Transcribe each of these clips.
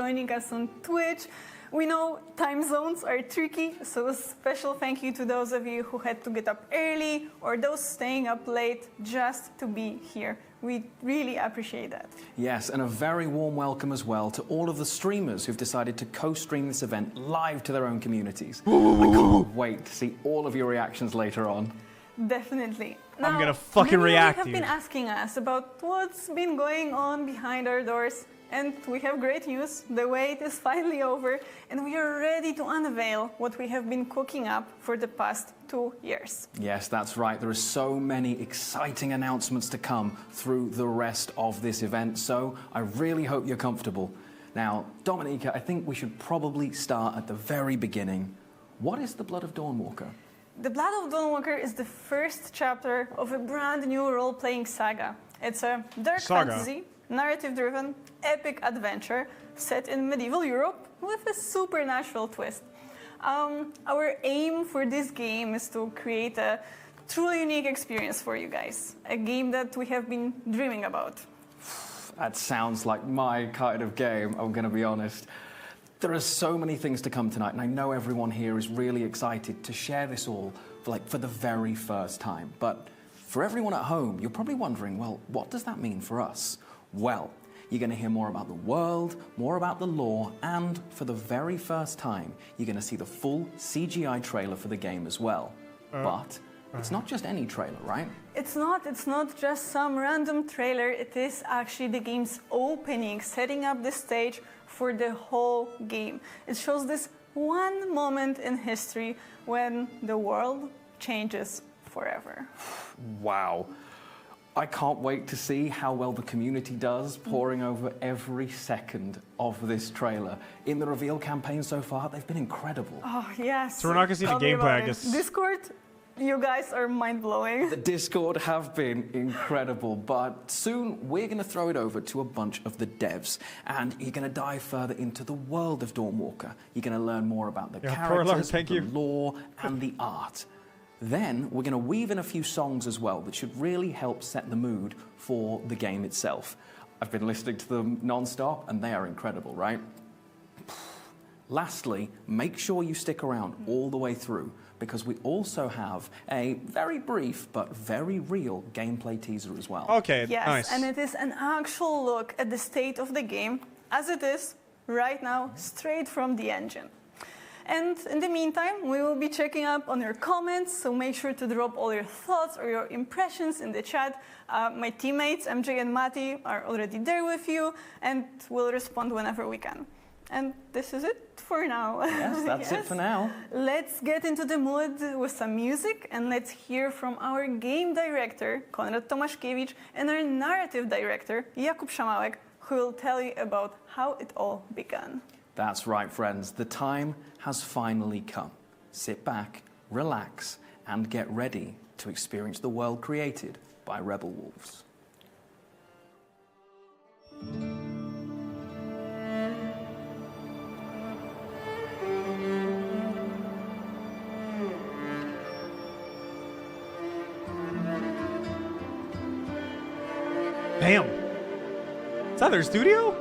joining us on Twitch. We know time zones are tricky, so a special thank you to those of you who had to get up early or those staying up late just to be here. We really appreciate that. Yes, and a very warm welcome as well to all of the streamers who've decided to co-stream this event live to their own communities. I can't wait to see all of your reactions later on. Definitely. I'm gonna fucking react, Many of you have been asking us about what's been going on behind our doors, and we have great news. The wait is finally over, and we are ready to unveil what we have been cooking up for the past 2 years. Yes, that's right. There are so many exciting announcements to come through the rest of this event, so I really hope you're comfortable. Now, Dominika, I think we should probably start at the very beginning. What is the Blood of Dawnwalker? The Blood of Dawnwalker is the first chapter of a brand new role-playing saga. It's a dark fantasy, narrative-driven, epic adventure set in medieval Europe with a supernatural twist. Our aim for this game is to create a truly unique experience for you guys, a game that we have been dreaming about. That sounds like my kind of game, I'm going to be honest. There are so many things to come tonight, and I know everyone here is really excited to share this all for the very first time. But for everyone at home, you're probably wondering, well, what does that mean for us? Well, you're going to hear more about the world, more about the lore, and for the very first time, you're going to see the full CGI trailer for the game as well. But it's not just any trailer, right? It's not just some random trailer. It is actually the game's opening, setting up the stage for the whole game. It shows this one moment in history when the world changes forever. Wow. I can't wait to see how well the community does, poring over every second of this trailer. In the reveal campaign so far, they've been incredible. Oh, yes. So we're not going to see the gameplay, I guess. Discord, you guys are mind-blowing. The Discord have been incredible, but soon we're going to throw it over to a bunch of the devs, and you're going to dive further into the world of Dawnwalker. You're going to learn more about the characters, the lore, and the art. Then we're going to weave in a few songs as well that should really help set the mood for the game itself. I've been listening to them non-stop, and they are incredible, right? Lastly, make sure you stick around all the way through, because we also have a very brief but very real gameplay teaser as well. Okay, yes, nice. And it is an actual look at the state of the game as it is right now, straight from the engine. And in the meantime, we will be checking up on your comments, so make sure to drop all your thoughts or your impressions in the chat. My teammates, MJ and Mati, are already there with you, and we'll respond whenever we can. And this is it for now. Yes, that's it for now. Let's get into the mood with some music, and let's hear from our game director, Konrad Tomaszkiewicz, and our narrative director, Jakub Szamałek, who will tell you about how it all began. That's right, friends. The time has finally come. Sit back, relax, and get ready to experience the world created by Rebel Wolves. Damn. Is that their studio?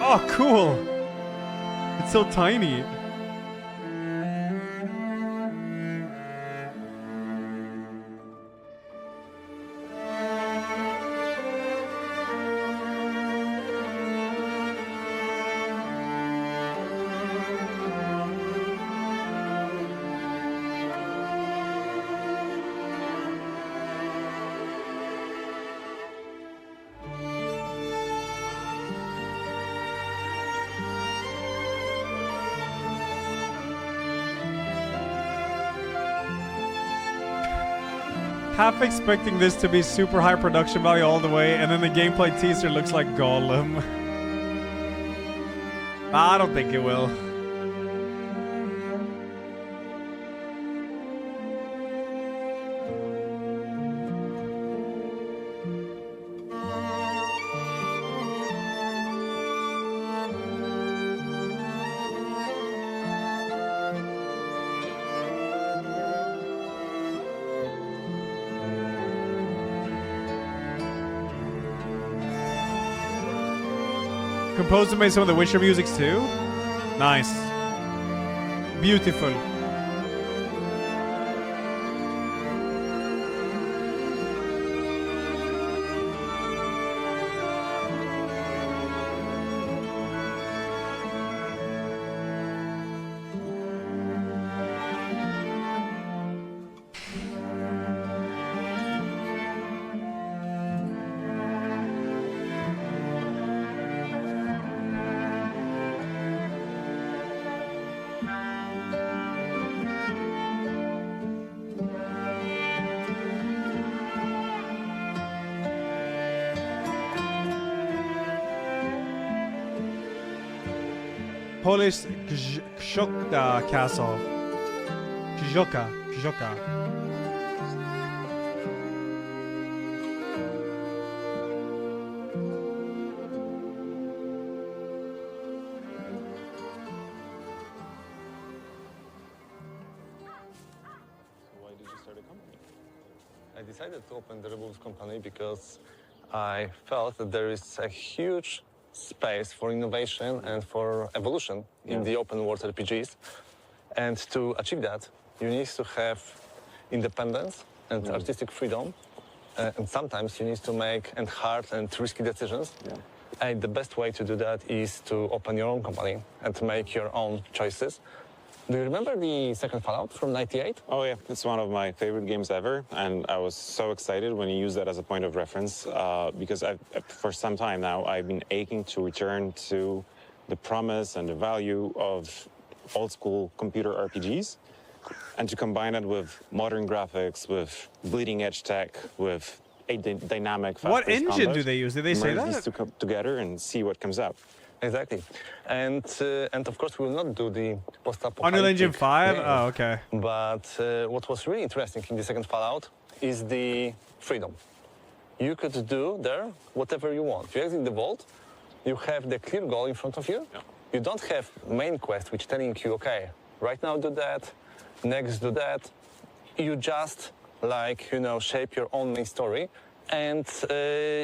Oh, cool. It's so tiny. Half expecting this to be super high production value all the way, and then the gameplay teaser looks like Gollum. I don't think it will. Composed and made some of the Witcher musics too? Nice. Beautiful. Polish Krzokta Castle. Krzokta. Why did you start a company? I decided to open the Rebels company because I felt that there is a huge space for innovation and for evolution in the open world RPGs. And to achieve that, you need to have independence and artistic freedom. And sometimes you need to make hard and risky decisions. And the best way to do that is to open your own company and to make your own choices. Do you remember the second Fallout from '98? Oh yeah, it's one of my favorite games ever, and I was so excited when you used that as a point of reference because for some time now I've been aching to return to the promise and the value of old school computer RPGs, and to combine it with modern graphics, with bleeding edge tech, with a dynamic. What engine do they use? Did they say merge that? these two come together and see what comes out. Exactly, and of course we will not do the post-apocalyptic. Unreal Engine 5? game. Oh, okay. But what was really interesting in the second Fallout is the freedom. You could do there whatever you want. You exit the vault, you have the clear goal in front of you. Yeah. You don't have main quest which telling you, okay, right now do that, next do that. You just shape your own main story, and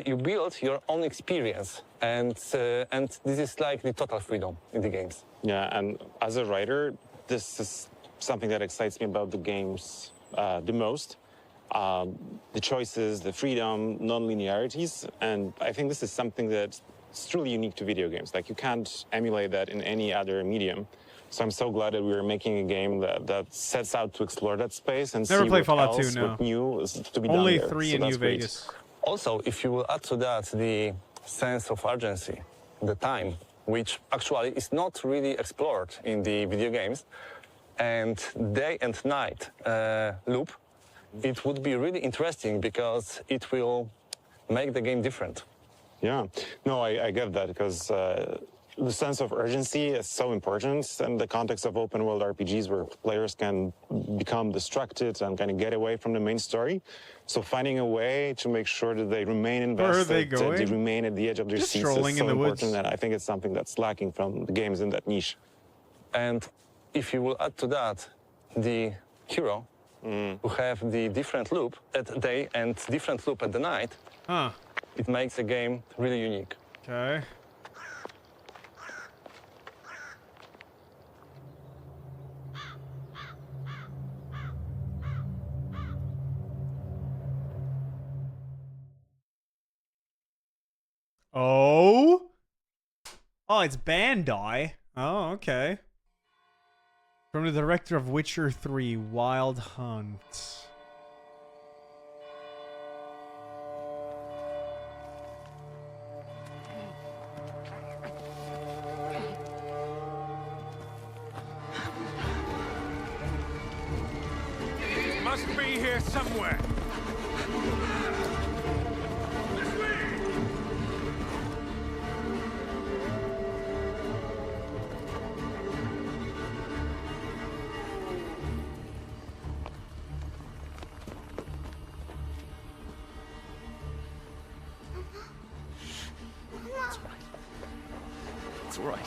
you build your own experience. And this is like the total freedom in the games. Yeah, and as a writer, this is something that excites me about the games the most. The choices, the freedom, non-linearities, and I think this is something that's truly unique to video games. Like, you can't emulate that in any other medium. So I'm so glad that we are making a game that sets out to explore that space and Never see played what Fallout 2, else, no. what new is to be Only done there. 3 So in that's New great. Vegas. Also, if you will add to that the sense of urgency, the time, which actually is not really explored in the video games, and day and night loop, it would be really interesting because it will make the game different. Yeah, no, I get that, because the sense of urgency is so important in the context of open world RPGs, where players can become distracted and kind of get away from the main story. So finding a way to make sure that they remain invested, that they remain at the edge of their Just seats strolling is so in the woods. important, and I think it's something that's lacking from the games in that niche. And if you will add to that the hero, who have the different loop at the day and different loop at the night, it makes the game really unique. Okay. Oh? Oh, it's Bandai. Oh, okay. From the director of Witcher 3, Wild Hunt. Must be here somewhere. It's all right.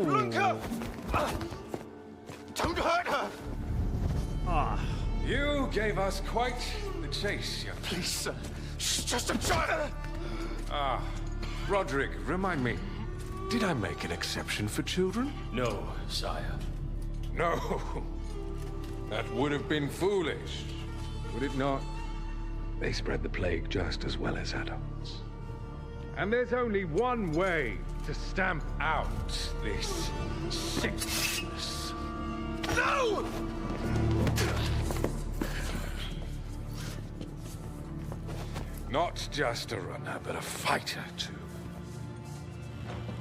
Lunka! Don't hurt her! You gave us quite the chase, young. Please, sir. She's just a child! Roderick, remind me, did I make an exception for children? No, sire. No. That would have been foolish, would it not? They spread the plague just as well as adults. And there's only one way to stamp out this sickness. No! Not just a runner, but a fighter, too.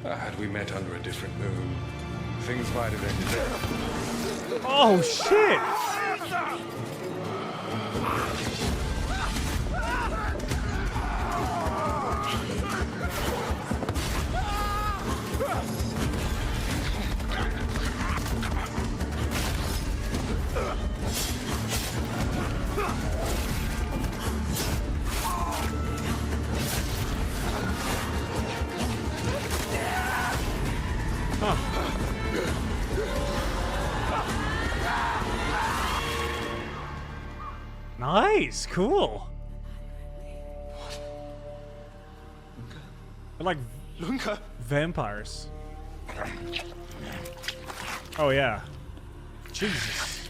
Had we met under a different moon, things might have ended there. Oh, shit! Nice, cool. They're like Lunka! vampires. Oh yeah. Jesus.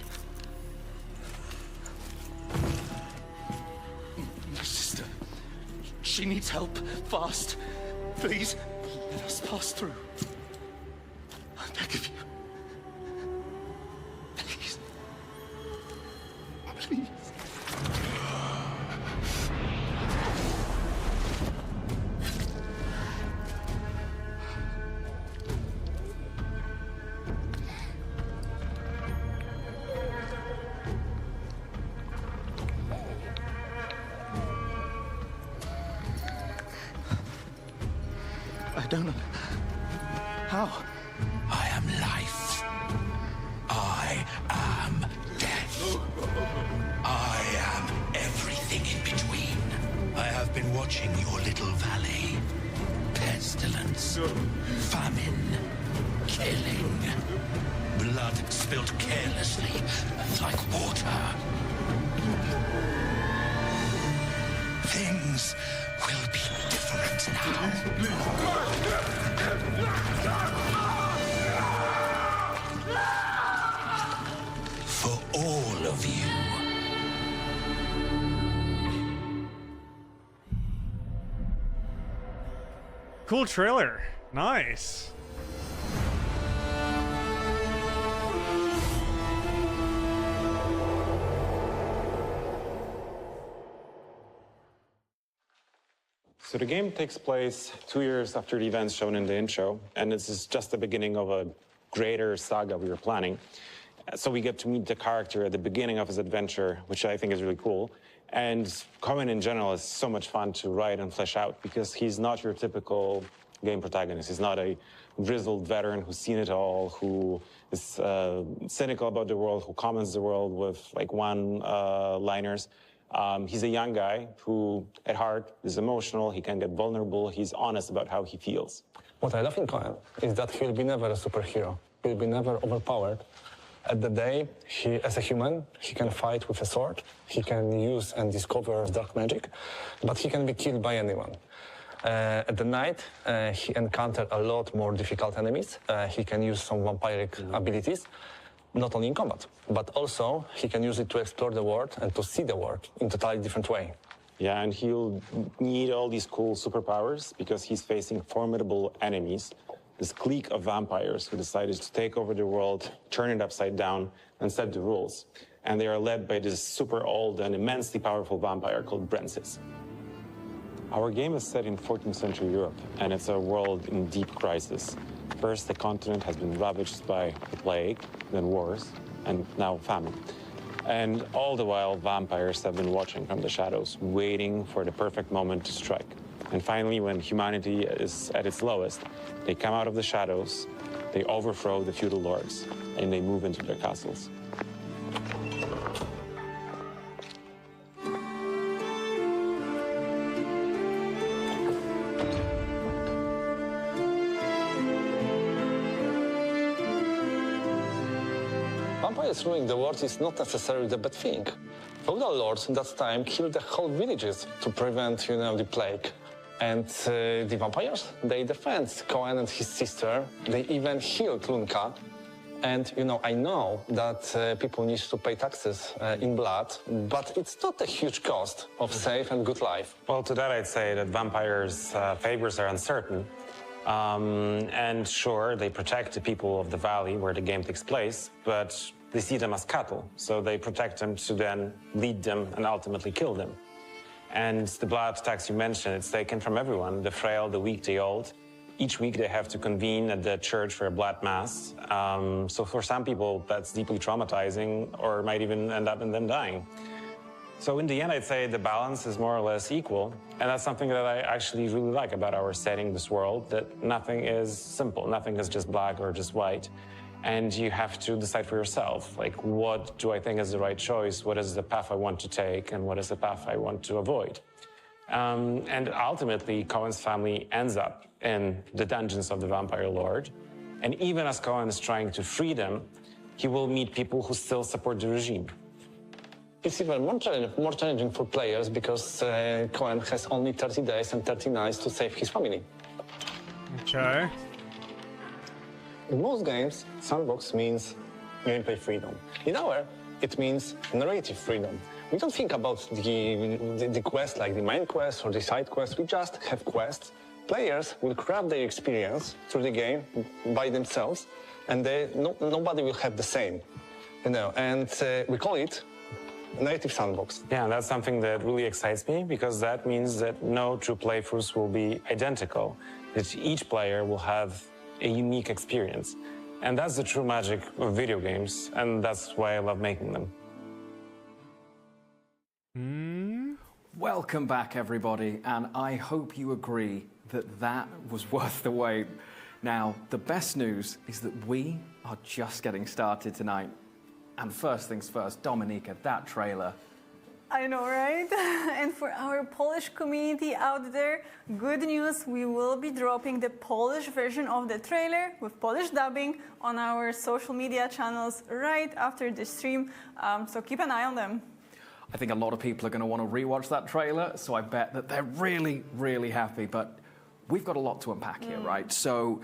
My sister. She needs help. Fast. Please, let us pass through. I beg of you. Please. Please. I don't know. How? I am life. I am death. I am everything in between. I have been watching your little valley. Pestilence, famine, killing. Blood spilled carelessly, like water. Things will be different now. For all of you. Cool trailer. Nice. So the game takes place 2 years after the events shown in the intro, and this is just the beginning of a greater saga we were planning. So we get to meet the character at the beginning of his adventure, which I think is really cool. And Cohen in general is so much fun to write and flesh out because he's not your typical game protagonist. He's not a grizzled veteran who's seen it all, who is cynical about the world, who comments the world with like one-liners. He's a young guy who, at heart, is emotional. He can get vulnerable. He's honest about how he feels. What I love in Cohen is that he'll be never a superhero. He'll be never overpowered. At the day, as a human, he can fight with a sword. He can use and discover dark magic, but he can be killed by anyone. At the night, he encountered a lot more difficult enemies. He can use some vampiric abilities, not only in combat, but also he can use it to explore the world and to see the world in a totally different way. Yeah, and he'll need all these cool superpowers because he's facing formidable enemies. This clique of vampires who decided to take over the world, turn it upside down, and set the rules. And they are led by this super old and immensely powerful vampire called Brensis. Our game is set in 14th century Europe, and it's a world in deep crisis. First, the continent has been ravaged by the plague, then wars, and now famine. And all the while, vampires have been watching from the shadows, waiting for the perfect moment to strike. And finally, when humanity is at its lowest, they come out of the shadows, they overthrow the feudal lords, and they move into their castles. Vampires ruling the world is not necessarily the bad thing. Feudal lords in that time killed the whole villages to prevent, the plague. And the vampires, they defend Cohen and his sister. They even healed Lunka. And, I know that people need to pay taxes in blood, but it's not a huge cost of safe and good life. Well, to that I'd say that vampires' favors are uncertain. And sure, they protect the people of the valley where the game takes place, but they see them as cattle, so they protect them to then lead them and ultimately kill them. And the blood tax you mentioned, it's taken from everyone, the frail, the weak, the old. Each week they have to convene at the church for a blood mass. So for some people, that's deeply traumatizing or might even end up in them dying. So in the end, I'd say the balance is more or less equal. And that's something that I actually really like about our setting, this world, that nothing is simple. Nothing is just black or just white. And you have to decide for yourself, like, what do I think is the right choice? What is the path I want to take? And what is the path I want to avoid? And ultimately, Cohen's family ends up in the dungeons of the Vampire Lord. And even as Cohen is trying to free them, he will meet people who still support the regime. It's even more challenging for players because Cohen has only 30 days and 30 nights to save his family. Okay. In most games, sandbox means gameplay freedom. In our, it means narrative freedom. We don't think about the quest like the main quest or the side quest. We just have quests. Players will craft their experience through the game by themselves, and nobody will have the same. And we call it narrative sandbox. Yeah, that's something that really excites me because that means that no two playthroughs will be identical. That each player will have a unique experience. And that's the true magic of video games, and that's why I love making them. Welcome back, everybody, and I hope you agree that that was worth the wait. Now, the best news is that we are just getting started tonight. And first things first, Dominika, that trailer. I know, right? And for our Polish community out there, good news, we will be dropping the Polish version of the trailer with Polish dubbing on our social media channels right after the stream, so keep an eye on them. I think a lot of people are going to want to rewatch that trailer, so I bet that they're really, really happy. But we've got a lot to unpack here, right? So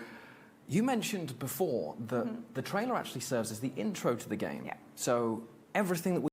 you mentioned before that the trailer actually serves as the intro to the game. Yeah. So everything that